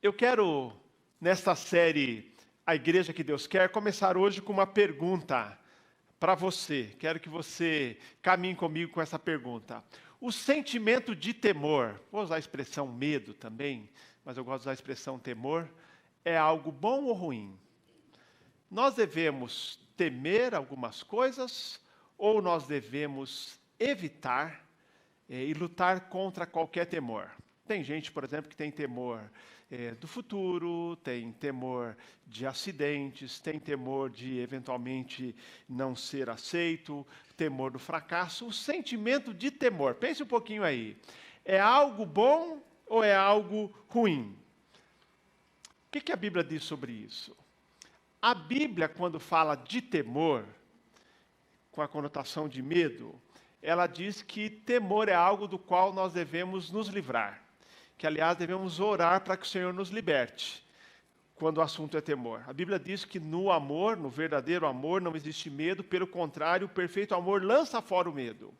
Eu quero, nesta série A Igreja que Deus Quer, começar hoje com uma pergunta para você. Quero que você caminhe comigo com essa pergunta. O sentimento de temor, vou usar a expressão medo também, mas eu gosto de usar a expressão temor, é algo bom ou ruim? Nós devemos temer algumas coisas ou nós devemos evitar e lutar contra qualquer temor? Tem gente, por exemplo, que tem temor do futuro, tem temor de acidentes, tem temor de eventualmente não ser aceito, temor do fracasso. O sentimento de temor, pense um pouquinho aí, é algo bom ou é algo ruim? O que a Bíblia diz sobre isso? A Bíblia, quando fala de temor, com a conotação de medo, ela diz que temor é algo do qual nós devemos nos livrar. Que, aliás, devemos orar para que o Senhor nos liberte, quando o assunto é temor. A Bíblia diz que no amor, no verdadeiro amor, não existe medo, pelo contrário, o perfeito amor lança fora o medo.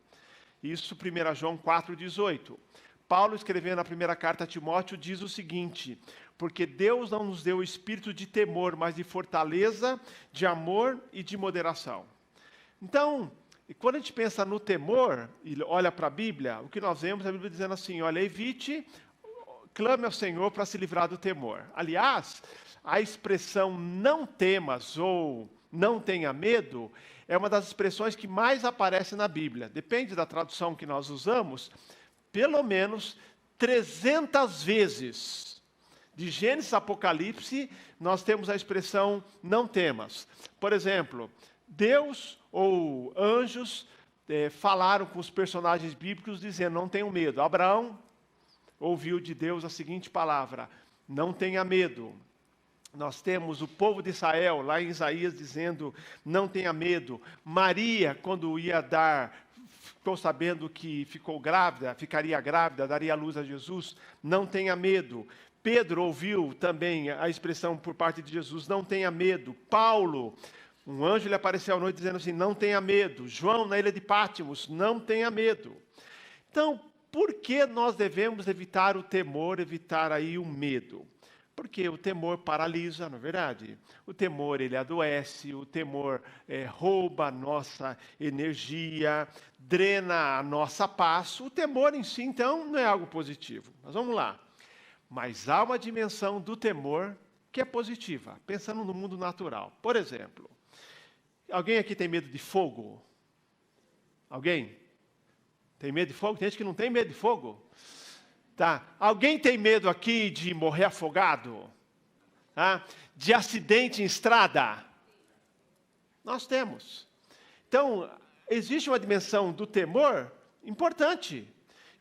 Isso 1 João 4,18. Paulo, escrevendo na primeira carta a Timóteo, diz o seguinte: porque Deus não nos deu o espírito de temor, mas de fortaleza, de amor e de moderação. Então, quando a gente pensa no temor, e olha para a Bíblia, o que nós vemos é a Bíblia dizendo assim, olha, evite, clame ao Senhor para se livrar do temor. Aliás, a expressão não temas ou não tenha medo é uma das expressões que mais aparece na Bíblia. Depende da tradução que nós usamos, pelo menos 300 vezes. De Gênesis a Apocalipse, nós temos a expressão não temas. Por exemplo, Deus ou anjos falaram com os personagens bíblicos dizendo, não tenham medo. Abraão ouviu de Deus a seguinte palavra, não tenha medo. Nós temos o povo de Israel, lá em Isaías, dizendo, não tenha medo. Maria, quando ia ficou sabendo que ficaria grávida, daria à luz a Jesus, não tenha medo. Pedro ouviu também a expressão por parte de Jesus, não tenha medo. Paulo, um anjo lhe apareceu à noite dizendo assim, não tenha medo. João, na ilha de Pátimos, não tenha medo. Então, por que nós devemos evitar o temor, evitar aí o medo? Porque o temor paralisa, não é verdade? O temor, ele adoece, o temor rouba a nossa energia, drena a nossa paz. O temor em si, então, não é algo positivo. Mas vamos lá. Mas há uma dimensão do temor que é positiva, pensando no mundo natural. Por exemplo, alguém aqui tem medo de fogo? Alguém? Tem medo de fogo? Tem gente que não tem medo de fogo. Tá. Alguém tem medo aqui de morrer afogado? Tá? De acidente em estrada? Nós temos. Então, existe uma dimensão do temor importante,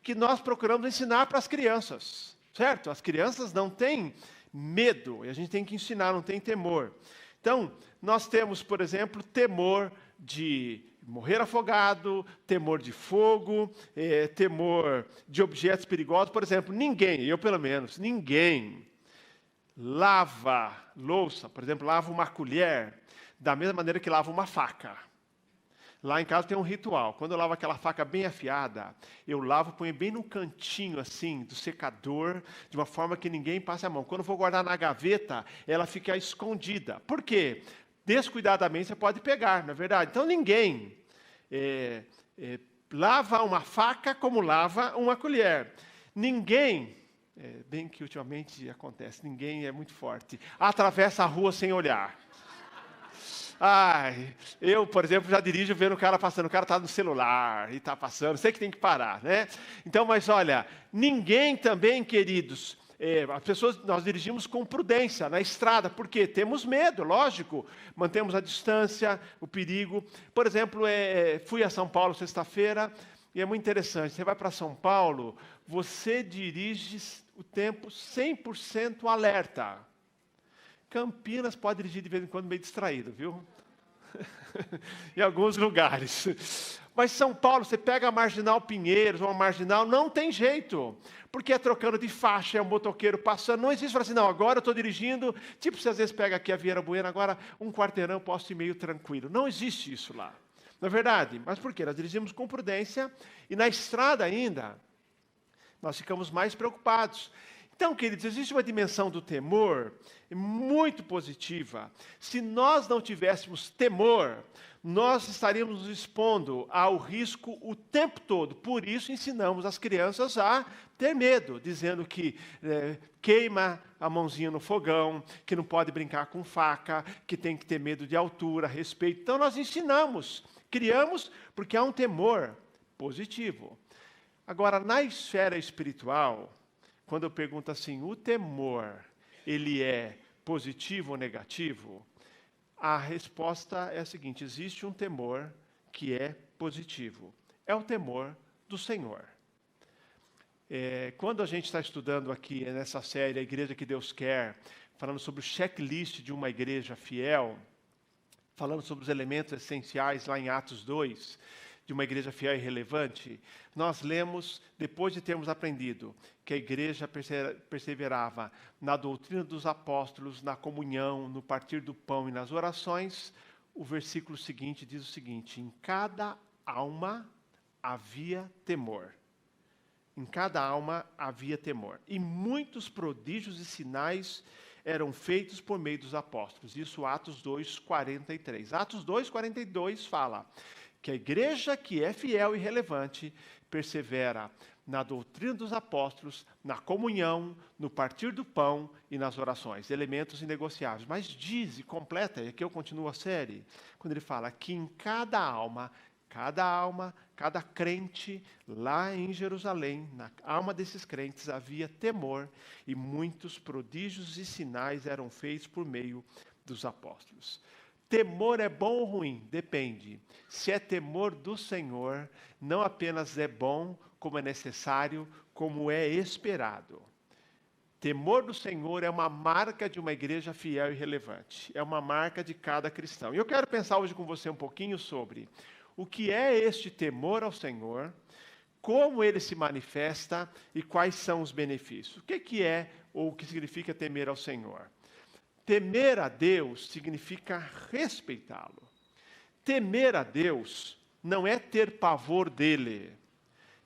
que nós procuramos ensinar para as crianças. Certo? As crianças não têm medo, e a gente tem que ensinar, não tem temor. Então, nós temos, por exemplo, temor de morrer afogado, temor de fogo, temor de objetos perigosos. Por exemplo, ninguém, eu pelo menos, ninguém lava louça, por exemplo, lava uma colher da mesma maneira que lava uma faca. Lá em casa tem um ritual. Quando eu lavo aquela faca bem afiada, eu lavo, ponho bem no cantinho assim, do secador, de uma forma que ninguém passe a mão. Quando eu vou guardar na gaveta, ela fica escondida. Por quê? Descuidadamente você pode pegar, não é verdade? Então ninguém lava uma faca como lava uma colher. Ninguém, bem que ultimamente acontece, ninguém é muito forte, atravessa a rua sem olhar. Ai, eu, por exemplo, já dirijo vendo o cara passando, o cara está no celular e está passando, sei que tem que parar, né? Então, mas olha, ninguém também, queridos, as pessoas, nós dirigimos com prudência na estrada, porque temos medo, lógico, mantemos a distância, o perigo. Por exemplo, fui a São Paulo sexta-feira, e é muito interessante, você vai para São Paulo, você dirige o tempo 100% alerta. Campinas pode dirigir de vez em quando meio distraído, viu? Em alguns lugares. Mas São Paulo, você pega a Marginal Pinheiros, uma Marginal, não tem jeito. Porque é trocando de faixa, é um motoqueiro passando. Não existe, fala assim, não, agora eu estou dirigindo. Tipo, você às vezes pega aqui a Vieira Bueno, agora um quarteirão eu posso ir meio tranquilo. Não existe isso lá. Não é verdade? Mas por quê? Nós dirigimos com prudência. E na estrada ainda, nós ficamos mais preocupados. Então, queridos, existe uma dimensão do temor muito positiva. Se nós não tivéssemos temor, nós estaríamos nos expondo ao risco o tempo todo. Por isso, ensinamos as crianças a ter medo, dizendo que queima a mãozinha no fogão, que não pode brincar com faca, que tem que ter medo de altura, respeito. Então, nós ensinamos, criamos, porque há um temor positivo. Agora, na esfera espiritual, quando eu pergunto assim, o temor, ele é positivo ou negativo? A resposta é a seguinte, existe um temor que é positivo. É o temor do Senhor. Quando a gente está estudando aqui nessa série, A Igreja que Deus Quer, falando sobre o checklist de uma igreja fiel, falando sobre os elementos essenciais lá em Atos 2, de uma igreja fiel e relevante, nós lemos, depois de termos aprendido que a igreja perseverava na doutrina dos apóstolos, na comunhão, no partir do pão e nas orações, o versículo seguinte diz o seguinte, em cada alma havia temor. Em cada alma havia temor. E muitos prodígios e sinais eram feitos por meio dos apóstolos. Isso Atos 2:43. Atos 2:42 fala que a igreja que é fiel e relevante persevera na doutrina dos apóstolos, na comunhão, no partir do pão e nas orações, elementos inegociáveis. Mas diz e completa, e aqui eu continuo a série, quando ele fala que em cada alma, cada crente lá em Jerusalém, na alma desses crentes havia temor e muitos prodígios e sinais eram feitos por meio dos apóstolos. Temor é bom ou ruim? Depende. Se é temor do Senhor, não apenas é bom, como é necessário, como é esperado. Temor do Senhor é uma marca de uma igreja fiel e relevante. É uma marca de cada cristão. E eu quero pensar hoje com você um pouquinho sobre o que é este temor ao Senhor, como ele se manifesta e quais são os benefícios. O que é ou o que significa temer ao Senhor? Temer a Deus significa respeitá-lo. Temer a Deus não é ter pavor dele.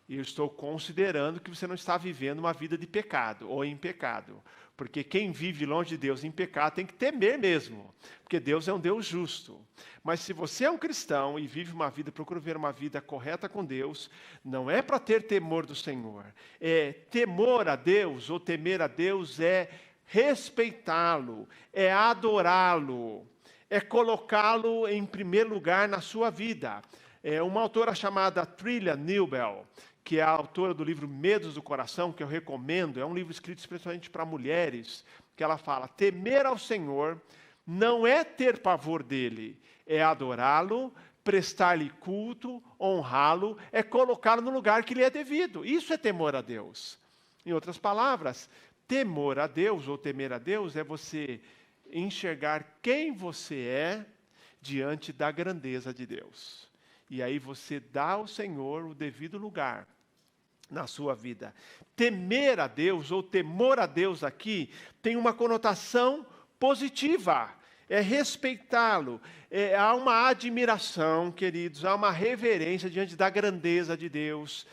E eu estou considerando que você não está vivendo uma vida de pecado ou em pecado. Porque quem vive longe de Deus em pecado tem que temer mesmo. Porque Deus é um Deus justo. Mas se você é um cristão e vive uma vida, procura viver uma vida correta com Deus, não é para ter temor do Senhor. Temor a Deus ou temer a Deus é respeitá-lo, é adorá-lo, é colocá-lo em primeiro lugar na sua vida. Uma autora chamada Trilha Newbell, que é a autora do livro Medos do Coração, que eu recomendo, é um livro escrito especialmente para mulheres, que ela fala, temer ao Senhor não é ter pavor dele, é adorá-lo, prestar-lhe culto, honrá-lo, é colocá-lo no lugar que lhe é devido. Isso é temor a Deus. Em outras palavras, temor a Deus ou temer a Deus é você enxergar quem você é diante da grandeza de Deus. E aí você dá ao Senhor o devido lugar na sua vida. Temer a Deus ou temor a Deus aqui tem uma conotação positiva. É respeitá-lo. Há uma admiração, queridos, há uma reverência diante da grandeza de Deus,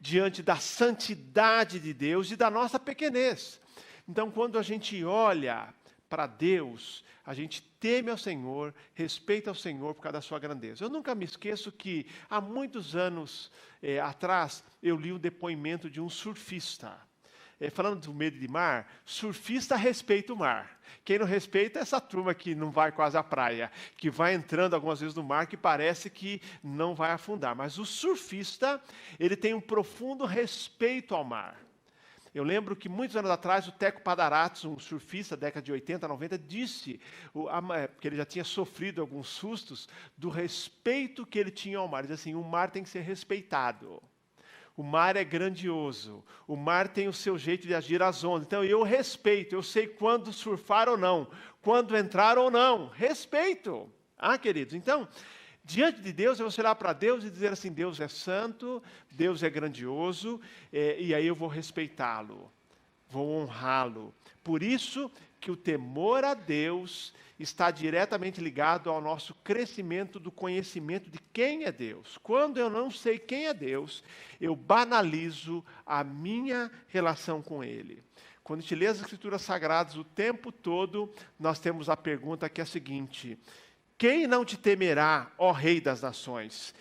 diante da santidade de Deus e da nossa pequenez. Então, quando a gente olha para Deus, a gente teme ao Senhor, respeita ao Senhor por causa da sua grandeza. Eu nunca me esqueço que, há muitos anos atrás, eu li o depoimento de um surfista. Falando do medo de mar, surfista respeita o mar. Quem não respeita é essa turma que não vai quase à praia, que vai entrando algumas vezes no mar que parece que não vai afundar. Mas o surfista, ele tem um profundo respeito ao mar. Eu lembro que muitos anos atrás o Teco Padarates, um surfista da década de 80, 90, disse que ele já tinha sofrido alguns sustos do respeito que ele tinha ao mar. Ele diz assim, o mar tem que ser respeitado. O mar é grandioso, o mar tem o seu jeito de agir às ondas. Então eu respeito, eu sei quando surfar ou não, quando entrar ou não, respeito. Queridos, então, diante de Deus, eu vou olhar para Deus e dizer assim, Deus é santo, Deus é grandioso, e aí eu vou respeitá-lo. vou honrá-lo. Por isso que o temor a Deus está diretamente ligado ao nosso crescimento do conhecimento de quem é Deus. Quando eu não sei quem é Deus, eu banalizo a minha relação com Ele. Quando a gente lê as Escrituras Sagradas o tempo todo, nós temos a pergunta que é a seguinte: quem não te temerá, ó Rei das Nações?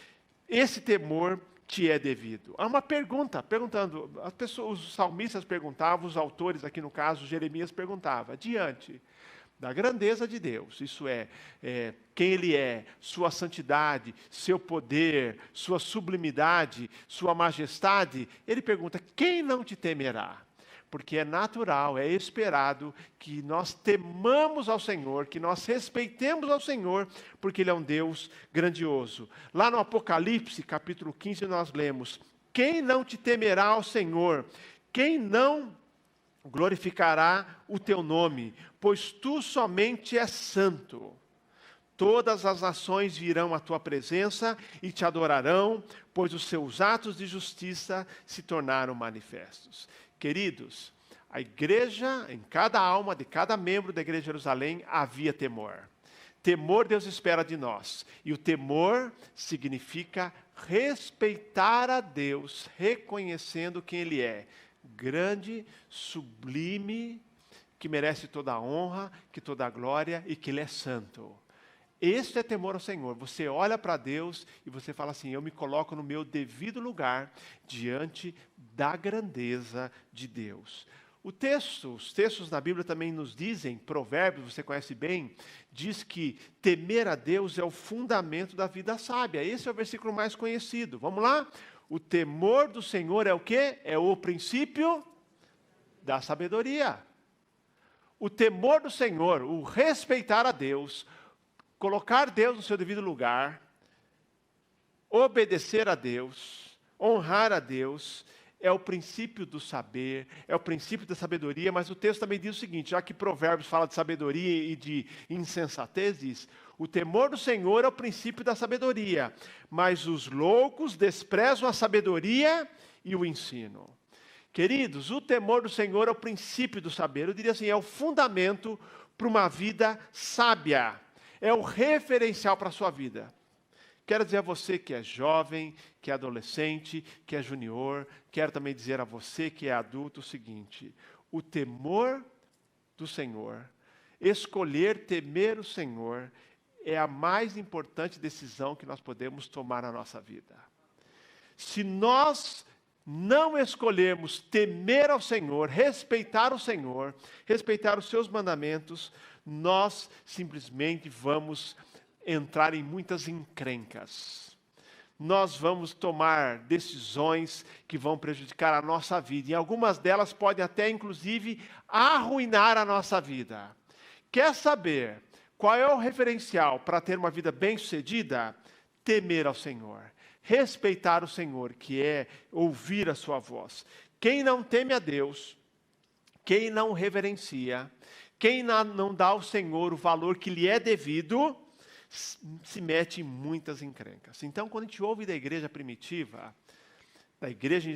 Esse temor te é devido. Há uma pergunta, perguntando, as pessoas, os salmistas perguntavam, os autores, aqui no caso, Jeremias perguntava, diante da grandeza de Deus, isso é, quem Ele é, sua santidade, seu poder, sua sublimidade, sua majestade, ele pergunta, quem não te temerá? Porque é natural, é esperado que nós temamos ao Senhor, que nós respeitemos ao Senhor, porque Ele é um Deus grandioso. Lá no Apocalipse, capítulo 15, nós lemos, quem não te temerá ao Senhor? Quem não glorificará o teu nome? Pois tu somente és santo. Todas as nações virão à tua presença e te adorarão, pois os seus atos de justiça se tornaram manifestos. Queridos, a igreja, em cada alma de cada membro da igreja de Jerusalém, havia temor. Temor Deus espera de nós. E o temor significa respeitar a Deus, reconhecendo quem Ele é. Grande, sublime, que merece toda a honra, que toda a glória e que Ele é santo. Este é temor ao Senhor. Você olha para Deus e você fala assim, eu me coloco no meu devido lugar diante da grandeza de Deus. Os textos na Bíblia também nos dizem, Provérbios, você conhece bem, diz que temer a Deus é o fundamento da vida sábia. Esse é o versículo mais conhecido. Vamos lá? O temor do Senhor é o quê? É o princípio da sabedoria. O temor do Senhor, o respeitar a Deus, colocar Deus no seu devido lugar, obedecer a Deus, honrar a Deus, é o princípio do saber, é o princípio da sabedoria, mas o texto também diz o seguinte, já que Provérbios fala de sabedoria e de insensatez, diz, o temor do Senhor é o princípio da sabedoria, mas os loucos desprezam a sabedoria e o ensino. Queridos, o temor do Senhor é o princípio do saber, eu diria assim, é o fundamento para uma vida sábia. É o referencial para a sua vida. Quero dizer a você que é jovem, que é adolescente, que é junior, quero também dizer a você que é adulto o seguinte, o temor do Senhor, escolher temer o Senhor, é a mais importante decisão que nós podemos tomar na nossa vida. Se nós não escolhermos temer ao Senhor, respeitar o Senhor, respeitar os seus mandamentos, nós simplesmente vamos entrar em muitas encrencas. Nós vamos tomar decisões que vão prejudicar a nossa vida. E algumas delas podem até, inclusive, arruinar a nossa vida. Quer saber qual é o referencial para ter uma vida bem-sucedida? Temer ao Senhor. Respeitar o Senhor, que é ouvir a sua voz. Quem não teme a Deus, quem não reverencia, quem não dá ao Senhor o valor que lhe é devido, se mete em muitas encrencas. Então, quando a gente ouve da igreja primitiva, da igreja em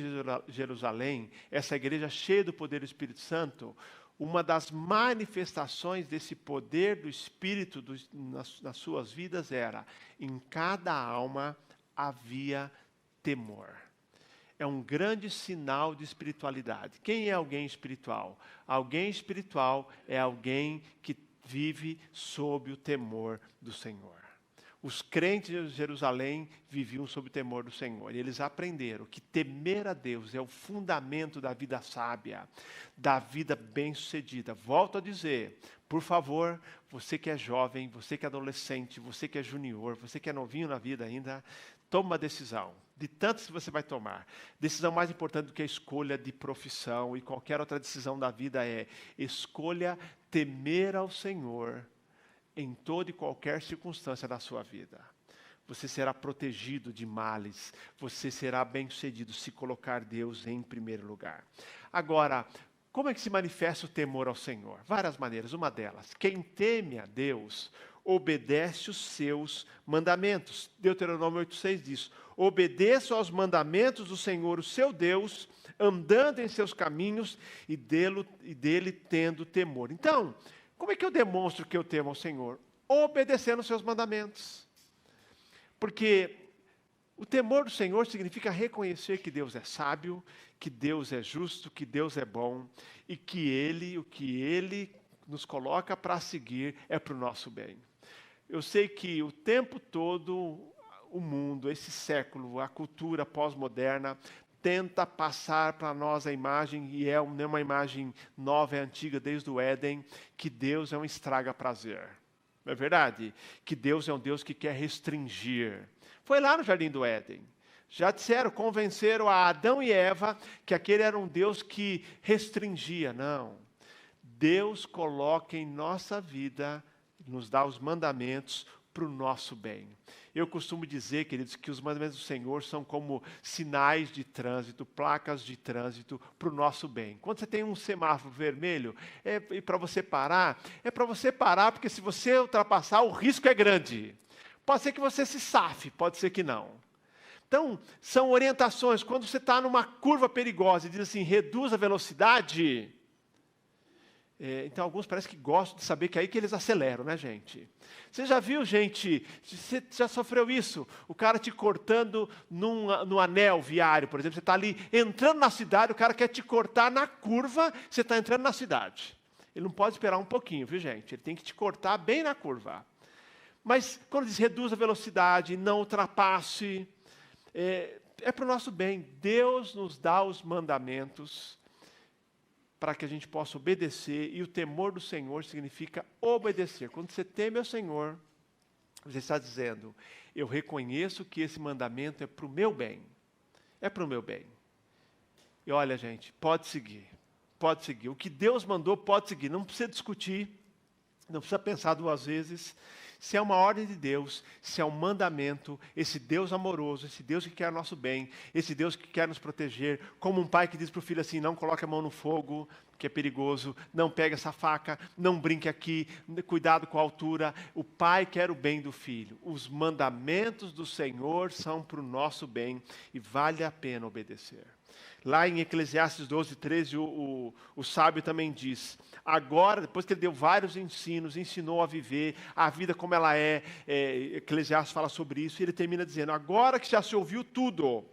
Jerusalém, essa igreja cheia do poder do Espírito Santo, uma das manifestações desse poder do Espírito nas suas vidas era, em cada alma havia temor. É um grande sinal de espiritualidade. Quem é alguém espiritual? Alguém espiritual é alguém que vive sob o temor do Senhor. Os crentes de Jerusalém viviam sob o temor do Senhor. E eles aprenderam que temer a Deus é o fundamento da vida sábia, da vida bem-sucedida. Volto a dizer, por favor, você que é jovem, você que é adolescente, você que é junior, você que é novinho na vida ainda, toma uma decisão. De tantas que você vai tomar. Decisão mais importante do que a escolha de profissão e qualquer outra decisão da vida é escolha temer ao Senhor em toda e qualquer circunstância da sua vida. Você será protegido de males, você será bem-sucedido se colocar Deus em primeiro lugar. Agora, como é que se manifesta o temor ao Senhor? Várias maneiras, uma delas, quem teme a Deus obedece os seus mandamentos. Deuteronômio 8,6 diz, obedeça aos mandamentos do Senhor, o seu Deus, andando em seus caminhos e dele tendo temor. Então, como é que eu demonstro que eu temo ao Senhor? Obedecendo os seus mandamentos. Porque o temor do Senhor significa reconhecer que Deus é sábio, que Deus é justo, que Deus é bom e que o que Ele nos coloca para seguir é para o nosso bem. Eu sei que o tempo todo o mundo, esse século, a cultura pós-moderna, tenta passar para nós a imagem, e é uma imagem nova e antiga desde o Éden, que Deus é um estraga-prazer. Não é verdade? Que Deus é um Deus que quer restringir. Foi lá no Jardim do Éden. Já disseram, convenceram a Adão e Eva que aquele era um Deus que restringia. Não. Deus coloca em nossa vida, nos dá os mandamentos para o nosso bem. Eu costumo dizer, queridos, que os mandamentos do Senhor são como sinais de trânsito, placas de trânsito para o nosso bem. Quando você tem um semáforo vermelho, para você parar, é para você parar, porque se você ultrapassar, o risco é grande. Pode ser que você se safe, pode ser que não. Então, são orientações. Quando você está numa curva perigosa e diz assim, reduz a velocidade, então alguns parecem que gostam de saber que é aí que eles aceleram, né, gente? Você já viu, gente, você já sofreu isso? O cara te cortando no anel viário, por exemplo, você está ali entrando na cidade, o cara quer te cortar na curva, você está entrando na cidade. Ele não pode esperar um pouquinho, viu, gente? Ele tem que te cortar bem na curva. Mas quando diz reduz a velocidade, não ultrapasse, é para o nosso bem. Deus nos dá os mandamentos para que a gente possa obedecer, e o temor do Senhor significa obedecer. Quando você teme ao Senhor, você está dizendo, eu reconheço que esse mandamento é para o meu bem. É para o meu bem. E olha, gente, pode seguir. Pode seguir. O que Deus mandou, pode seguir. Não precisa discutir, não precisa pensar duas vezes. Se é uma ordem de Deus, se é um mandamento, esse Deus amoroso, esse Deus que quer nosso bem, esse Deus que quer nos proteger, como um pai que diz para o filho assim, não coloque a mão no fogo, que é perigoso, não pegue essa faca, não brinque aqui, cuidado com a altura. O pai quer o bem do filho. Os mandamentos do Senhor são para o nosso bem e vale a pena obedecer. Lá em Eclesiastes 12:13, o sábio também diz, agora, depois que ele deu vários ensinos, ensinou a viver a vida como ela Eclesiastes fala sobre isso, e ele termina dizendo, agora que já se ouviu tudo,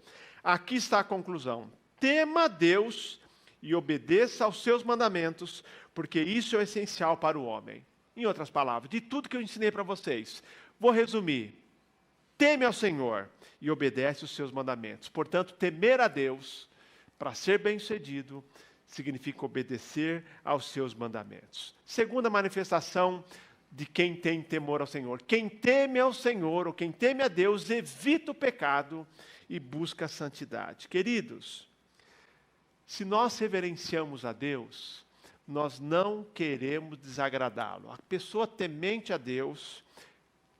aqui está a conclusão, tema Deus e obedeça aos seus mandamentos, porque isso é o essencial para o homem. Em outras palavras, de tudo que eu ensinei para vocês, vou resumir, teme ao Senhor e obedece os seus mandamentos. Portanto, temer a Deus, para ser bem-sucedido, significa obedecer aos seus mandamentos. Segunda manifestação de quem tem temor ao Senhor. Quem teme ao Senhor, ou quem teme a Deus, evita o pecado e busca a santidade. Queridos, se nós reverenciamos a Deus, nós não queremos desagradá-lo. A pessoa temente a Deus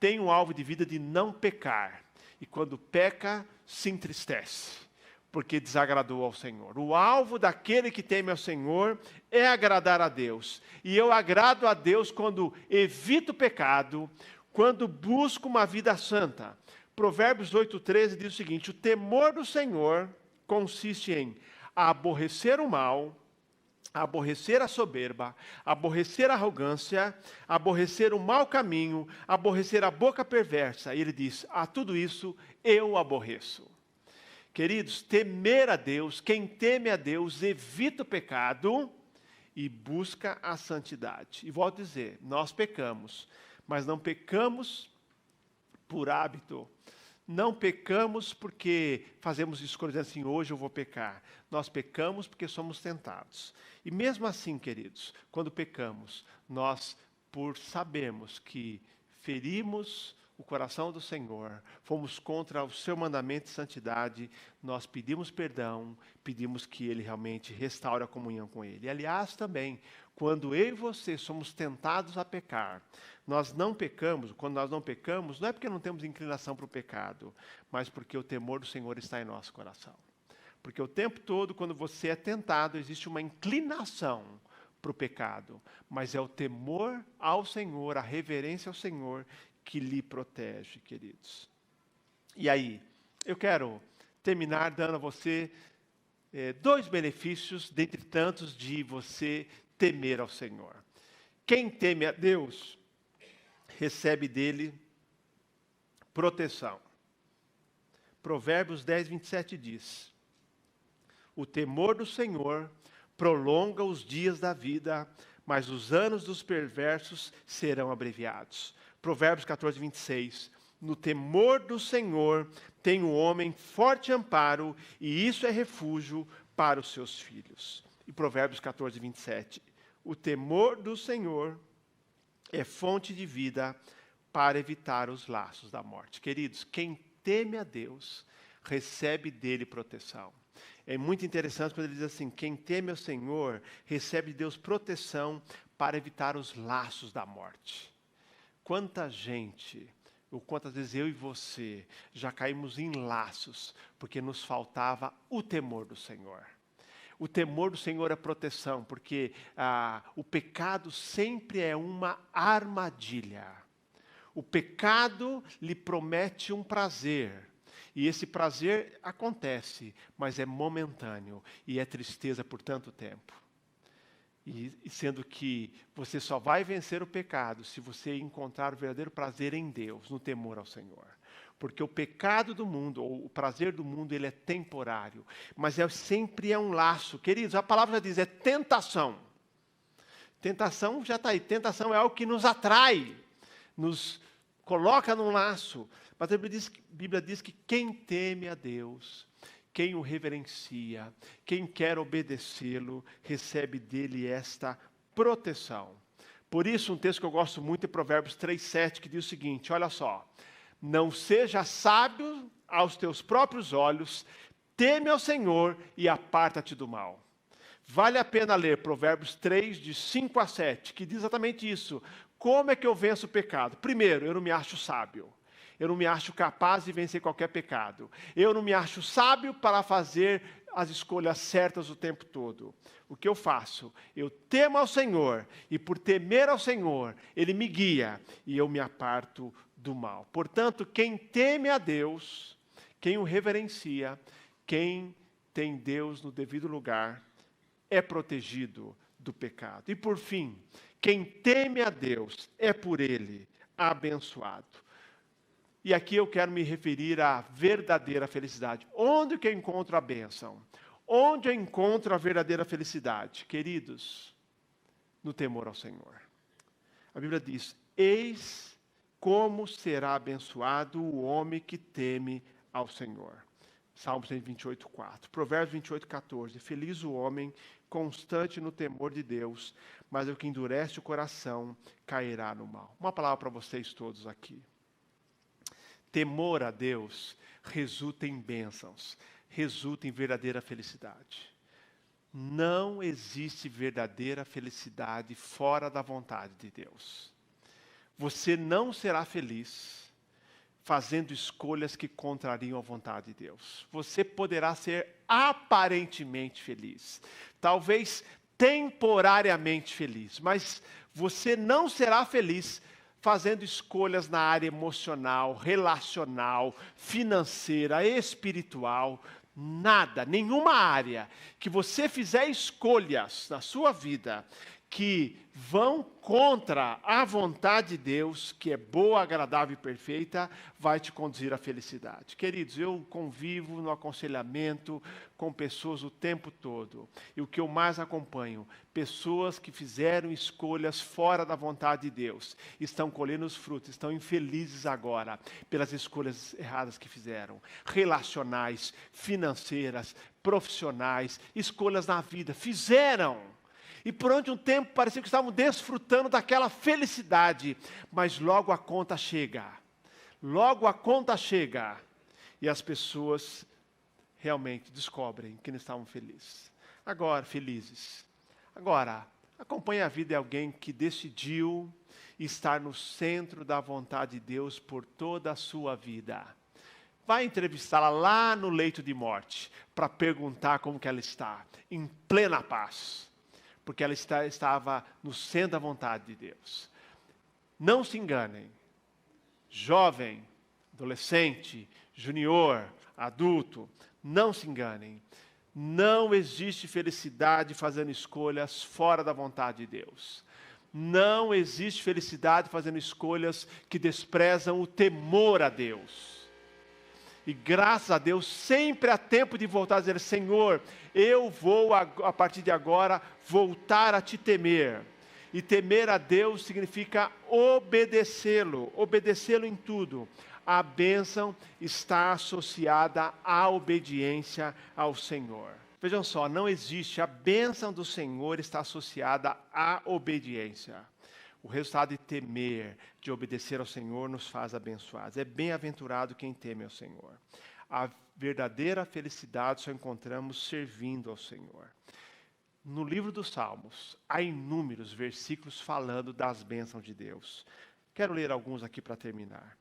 tem um alvo de vida de não pecar. E quando peca, se entristece, porque desagradou ao Senhor. O alvo daquele que teme ao Senhor é agradar a Deus. E eu agrado a Deus quando evito o pecado, quando busco uma vida santa. Provérbios 8:13 diz o seguinte, o temor do Senhor consiste em aborrecer o mal, aborrecer a soberba, aborrecer a arrogância, aborrecer o mau caminho, aborrecer a boca perversa. E ele diz, a tudo isso eu aborreço. Queridos, temer a Deus, quem teme a Deus, evita o pecado e busca a santidade. E volto a dizer, nós pecamos, mas não pecamos por hábito. Não pecamos porque fazemos escolhas assim, hoje eu vou pecar. Nós pecamos porque somos tentados. E mesmo assim, queridos, quando pecamos, nós, por sabermos que ferimos o coração do Senhor, fomos contra o seu mandamento de santidade, nós pedimos perdão, pedimos que Ele realmente restaure a comunhão com Ele. E, aliás, também, quando eu e você somos tentados a pecar, nós não pecamos, quando nós não pecamos, não é porque não temos inclinação para o pecado, mas porque o temor do Senhor está em nosso coração. Porque o tempo todo, quando você é tentado, existe uma inclinação para o pecado, mas é o temor ao Senhor, a reverência ao Senhor, que lhe protege, queridos. E aí, eu quero terminar dando a você dois benefícios, dentre tantos, de você temer ao Senhor. Quem teme a Deus, recebe dele proteção. Provérbios 10, 27 diz: o temor do Senhor prolonga os dias da vida, mas os anos dos perversos serão abreviados. Provérbios 14, 26. No temor do Senhor tem o homem forte amparo, e isso é refúgio para os seus filhos. E Provérbios 14, 27. O temor do Senhor é fonte de vida para evitar os laços da morte. Queridos, quem teme a Deus, recebe dele proteção. É muito interessante quando ele diz assim: quem teme ao Senhor, recebe de Deus proteção para evitar os laços da morte. Quanta gente, ou quantas vezes eu e você, já caímos em laços, porque nos faltava o temor do Senhor. O temor do Senhor é proteção, porque o pecado sempre é uma armadilha. O pecado lhe promete um prazer, e esse prazer acontece, mas é momentâneo, e é tristeza por tanto tempo. E sendo que você só vai vencer o pecado se você encontrar o verdadeiro prazer em Deus, no temor ao Senhor. Porque o pecado do mundo, ou o prazer do mundo, ele é temporário, mas sempre é um laço. Queridos, a palavra já diz, é tentação. Tentação já está aí, tentação é algo que nos atrai, nos coloca num laço. Mas a Bíblia diz que quem teme a Deus, quem o reverencia, quem quer obedecê-lo, recebe dele esta proteção. Por isso, um texto que eu gosto muito é Provérbios 3,7, que diz o seguinte, olha só: não seja sábio aos teus próprios olhos, teme ao Senhor e aparta-te do mal. Vale a pena ler Provérbios 3, de 5 a 7, que diz exatamente isso. Como é que eu venço o pecado? Primeiro, eu não me acho sábio. Eu não me acho capaz de vencer qualquer pecado. Eu não me acho sábio para fazer as escolhas certas o tempo todo. O que eu faço? Eu temo ao Senhor, e por temer ao Senhor, Ele me guia, e eu me aparto do mal. Portanto, quem teme a Deus, quem o reverencia, quem tem Deus no devido lugar, é protegido do pecado. E por fim, quem teme a Deus é por Ele abençoado. E aqui eu quero me referir à verdadeira felicidade. Onde que eu encontro a bênção? Onde eu encontro a verdadeira felicidade? Queridos, no temor ao Senhor. A Bíblia diz, eis como será abençoado o homem que teme ao Senhor. Salmo 128, 4. Provérbios 28, 14. Feliz o homem constante no temor de Deus, mas o que endurece o coração cairá no mal. Uma palavra para vocês todos aqui. Temor a Deus resulta em bênçãos, resulta em verdadeira felicidade. Não existe verdadeira felicidade fora da vontade de Deus. Você não será feliz fazendo escolhas que contrariam a vontade de Deus. Você poderá ser aparentemente feliz, talvez temporariamente feliz, mas você não será feliz fazendo escolhas na área emocional, relacional, financeira, espiritual, nada, nenhuma área que você fizer escolhas na sua vida que vão contra a vontade de Deus, que é boa, agradável e perfeita, vai te conduzir à felicidade. Queridos, eu convivo no aconselhamento com pessoas o tempo todo. E o que eu mais acompanho, pessoas que fizeram escolhas fora da vontade de Deus, estão colhendo os frutos, estão infelizes agora pelas escolhas erradas que fizeram. Relacionais, financeiras, profissionais, escolhas na vida, fizeram. E por onde um tempo parecia que estavam desfrutando daquela felicidade, mas logo a conta chega. Logo a conta chega. E as pessoas realmente descobrem que não estavam felizes. Felizes. Agora, acompanhe a vida de alguém que decidiu estar no centro da vontade de Deus por toda a sua vida. Vai entrevistá-la lá no leito de morte, para perguntar como que ela está, em plena paz. Porque ela estava no centro da vontade de Deus. Não se enganem. Jovem, adolescente, junior, adulto, não se enganem. Não existe felicidade fazendo escolhas fora da vontade de Deus. Não existe felicidade fazendo escolhas que desprezam o temor a Deus. E graças a Deus, sempre há tempo de voltar a dizer: Senhor, eu vou a partir de agora voltar a te temer. E temer a Deus significa obedecê-lo em tudo. A bênção está associada à obediência ao Senhor. Vejam só, não existe, a bênção do Senhor está associada à obediência. O resultado de temer, de obedecer ao Senhor, nos faz abençoados. É bem-aventurado quem teme ao Senhor. A verdadeira felicidade só encontramos servindo ao Senhor. No livro dos Salmos, há inúmeros versículos falando das bênçãos de Deus. Quero ler alguns aqui para terminar.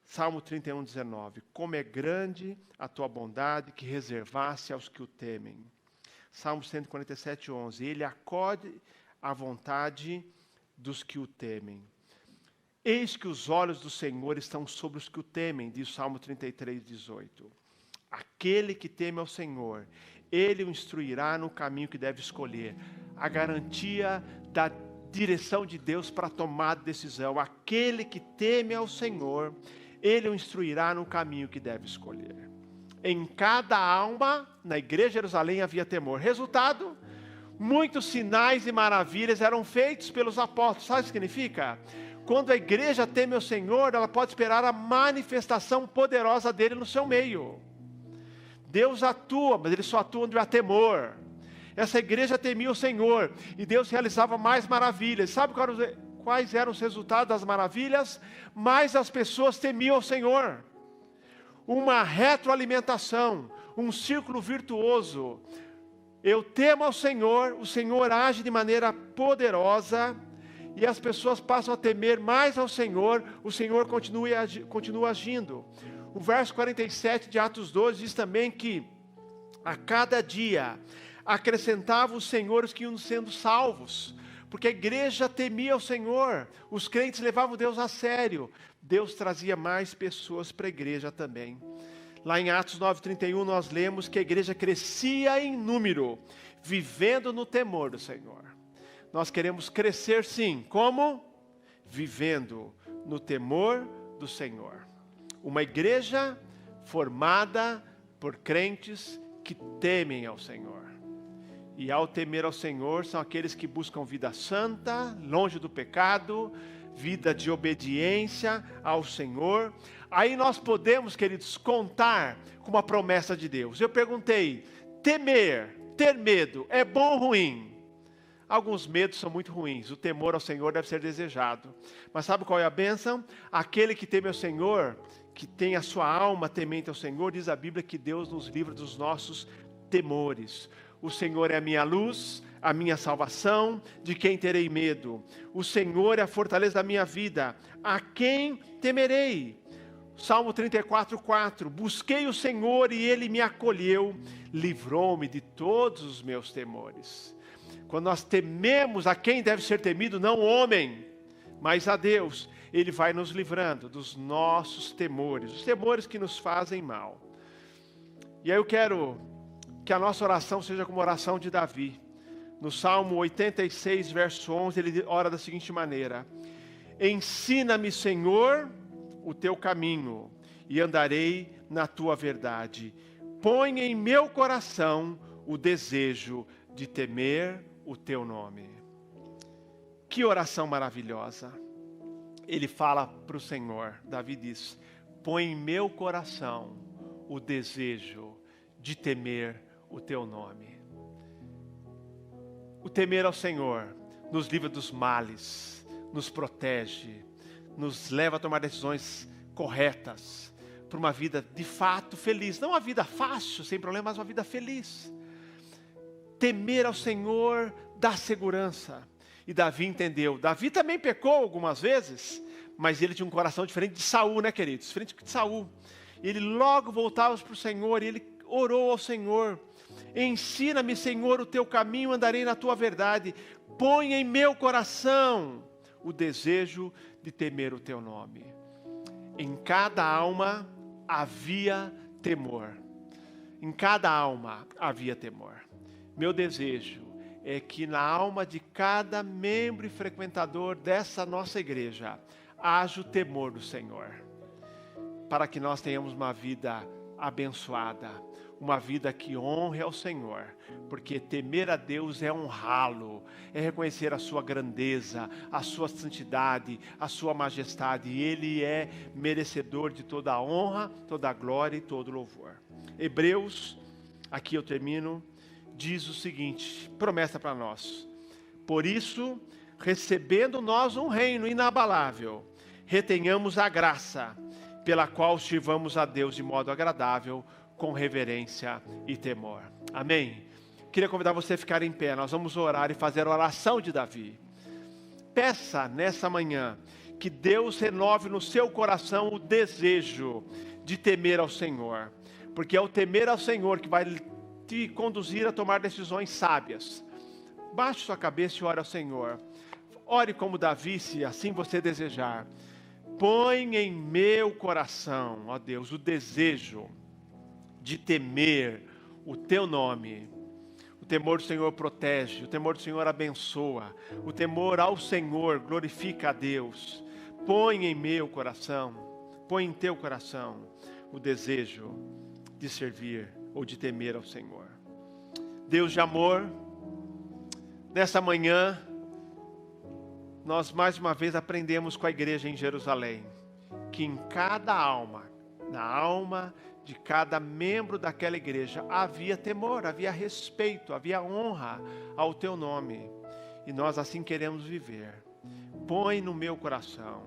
Salmo 31, 19. Como é grande a tua bondade que reservaste aos que o temem. Salmo 147, 11. Ele acode à vontade dos que o temem. Eis que os olhos do Senhor estão sobre os que o temem, diz o Salmo 33, 18. Aquele que teme ao Senhor, Ele o instruirá no caminho que deve escolher. A garantia da direção de Deus para a tomada de decisão. Aquele que teme ao Senhor, Ele o instruirá no caminho que deve escolher. Em cada alma, na igreja de Jerusalém, havia temor. Resultado, muitos sinais e maravilhas eram feitos pelos apóstolos. Sabe o que significa? Quando a igreja teme ao Senhor, ela pode esperar a manifestação poderosa dele no seu meio. Deus atua, mas Ele só atua onde há temor. Essa igreja temia o Senhor, e Deus realizava mais maravilhas. Sabe quais eram os resultados das maravilhas? Mais as pessoas temiam o Senhor. Uma retroalimentação, um círculo virtuoso. Eu temo ao Senhor, o Senhor age de maneira poderosa, e as pessoas passam a temer mais ao Senhor, o Senhor continua agindo. O verso 47 de Atos 12 diz também que a cada dia acrescentava o Senhor os que iam sendo salvos, porque a igreja temia o Senhor, os crentes levavam Deus a sério, Deus trazia mais pessoas para a igreja também. Lá em Atos 9:31 nós lemos que a igreja crescia em número, vivendo no temor do Senhor. Nós queremos crescer sim, como? Vivendo no temor do Senhor. Uma igreja formada por crentes que temem ao Senhor. E ao temer ao Senhor, são aqueles que buscam vida santa, longe do pecado, vida de obediência ao Senhor. Aí nós podemos, queridos, contar com uma promessa de Deus. Eu perguntei, temer, ter medo, é bom ou ruim? Alguns medos são muito ruins, o temor ao Senhor deve ser desejado. Mas sabe qual é a bênção? Aquele que teme ao Senhor, que tem a sua alma temente ao Senhor, diz a Bíblia que Deus nos livra dos nossos temores. O Senhor é a minha luz, a minha salvação, de quem terei medo? O Senhor é a fortaleza da minha vida, a quem temerei? Salmo 34, 4. Busquei o Senhor e Ele me acolheu, livrou-me de todos os meus temores. Quando nós tememos a quem deve ser temido, não o homem, mas a Deus, Ele vai nos livrando dos nossos temores, os temores que nos fazem mal. E aí eu quero que a nossa oração seja como a oração de Davi. No Salmo 86, verso 11, ele ora da seguinte maneira: ensina-me, Senhor, o teu caminho, e andarei na tua verdade. Põe em meu coração o desejo de temer o teu nome. Que oração maravilhosa. Ele fala para o Senhor, Davi diz: põe em meu coração o desejo de temer o teu nome. O temer ao Senhor nos livra dos males, nos protege, nos leva a tomar decisões corretas, para uma vida de fato feliz. Não uma vida fácil, sem problema, mas uma vida feliz. Temer ao Senhor dá segurança. E Davi entendeu. Davi também pecou algumas vezes, mas ele tinha um coração diferente de Saul, né, queridos? Diferente de Saul. Ele logo voltava para o Senhor e ele orou ao Senhor: ensina-me, Senhor, o teu caminho, andarei na tua verdade. Põe em meu coração o desejo de temer o teu nome. Em cada alma havia temor. em cada alma havia temor. Meu desejo é que na alma de cada membro e frequentador dessa nossa igreja haja o temor do Senhor, para que nós tenhamos uma vida abençoada, uma vida que honre ao Senhor, porque temer a Deus é honrá-lo, é reconhecer a sua grandeza, a sua santidade, a sua majestade, e Ele é merecedor de toda a honra, toda a glória e todo o louvor. Hebreus, aqui eu termino, diz o seguinte, promessa para nós: por isso, recebendo nós um reino inabalável, retenhamos a graça, pela qual sirvamos a Deus de modo agradável, com reverência e temor. Amém? Queria convidar você a ficar em pé, nós vamos orar e fazer a oração de Davi. Peça nessa manhã que Deus renove no seu coração o desejo de temer ao Senhor, porque é o temer ao Senhor que vai te conduzir a tomar decisões sábias. Baixe sua cabeça e ore ao Senhor. Ore como Davi, se assim você desejar. Põe em meu coração, ó Deus, o desejo de temer o teu nome. O temor do Senhor protege, o temor do Senhor abençoa, o temor ao Senhor glorifica a Deus. Põe em meu coração, põe em teu coração o desejo de servir ou de temer ao Senhor. Deus de amor, nessa manhã, nós mais uma vez aprendemos com a igreja em Jerusalém, que em cada alma, na alma de cada membro daquela igreja, havia temor, havia respeito, havia honra ao teu nome. E nós assim queremos viver. Põe no meu coração,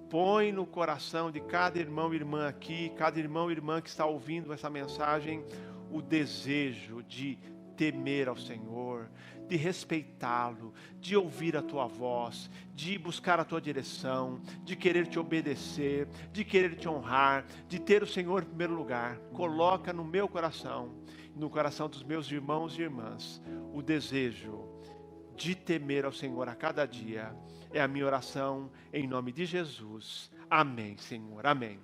põe no coração de cada irmão e irmã aqui, cada irmão e irmã que está ouvindo essa mensagem, o desejo de temer ao Senhor, de respeitá-lo, de ouvir a tua voz, de buscar a tua direção, de querer te obedecer, de querer te honrar, de ter o Senhor em primeiro lugar. Coloca no meu coração, no coração dos meus irmãos e irmãs, o desejo de temer ao Senhor a cada dia. É a minha oração em nome de Jesus. Amém, Senhor. Amém.